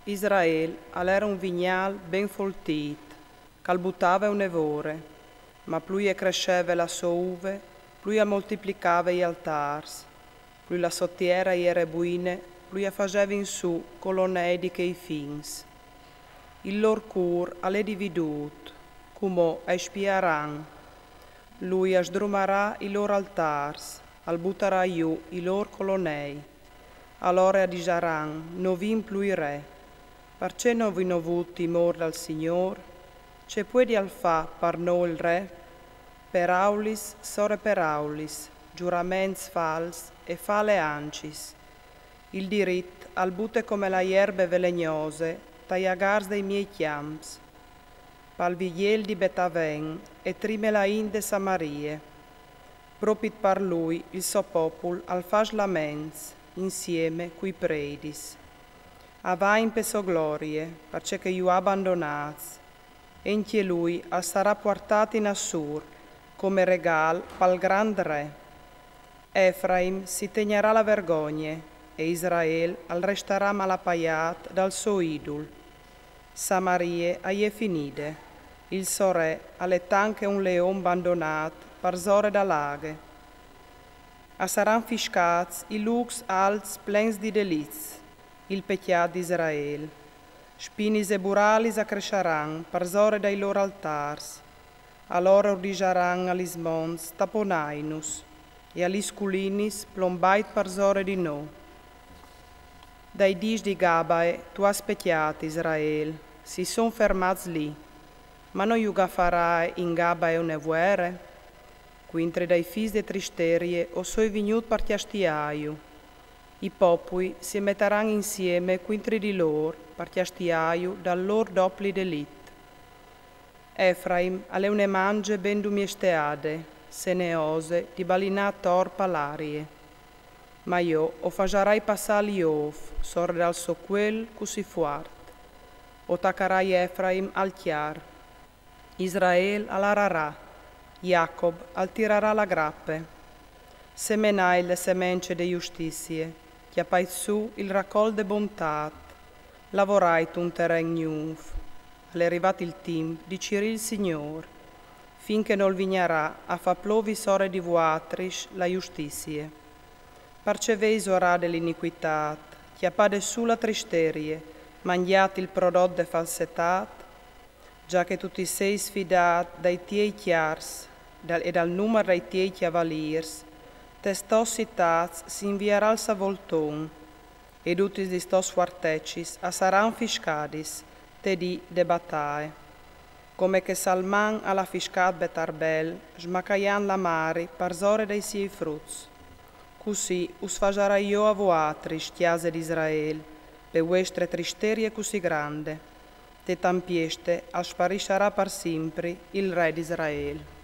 Israele era un vignal ben foltit, cal buttava un nevore, ma più cresceva la sua uve, più moltiplicava gli altars, più la sottiera era buine, più faceva in su colonnei che i fins. Il lor cur è dividut, come ai spiaran. Lui sdrumarà i loro altars, al butterà giù i loro colonnei. Allora disaran, non vin più i re, perché non vi ho avuto timore dal Signore? C'è poi di alfa per noi il re? Per aulis, sore per aulis, giuraments fals e fale ancis. Il diritto al butte come la erbe velegnose, tagliagars dei miei chiams. Pal vigliel di Betaven e trimela inde Samarie. Propit par lui il suo popol al fas laments, insieme cui predis. Avain per sua glorie, perché io abbandonats, e in che lui sarà portato in Assur, come regal pal grand re. Efraim si tegnerà la vergogna, e Israele al resterà malapaiat dal suo idol. Samarie è finite, il suo re è tanche un leon abbandonat per zore da laghe. A saran fiscats i lux alts plens di deliz, il peccato di Israele. Spinis e buralis accresceran per zore dai loro altars. Allora ordigeran alis mons taponainus e alis culinis plombait per zore di no. Dai dis di Gabae tu aspettiat Israele, si son fermats lì, ma non iuga farai in Gabae une guerre? Quintre dai fis de tristerie o soi vignut per chiastiaiu. I popui si metteranno insieme quintri di loro per chiastiaiu dal loro doppli delit. Efraim alle une mange ben dumiesteade, seneose di balinat torpa l'arie. Ma io o fajarai passare l'iof, sorde al so quel così fuart. O tacarai Efraim al chiar. Israel all'ararà, Jacob al tirarà la grappe. Semenai le semence de giustizie, chiappai su il raccol de bontat, lavorai un terreno nuovo. È arrivato il tempo di cirì il Signore, finché non vignerà a fa plovi sore di vuatrish la giustizie. Perceveis ora dell'iniquità, chiappade su la tristerie, mangiate il prodotto de falsetat, già che tutti sei sfidati dai tiei chiars e dal numero dei tiei chiavaliers, testositats si invierà al savolton, e tutti di stos fortecis a saran fiscadis, te di debatae, come che Salman alla fiscat betarbel, smacaian la mari per zore dei siei fruts. Così us fajarà io a voatris, chiase d'Israel, per vostre tristerie così grande, te tampieste, spariscerà per sempre il re d'Israele.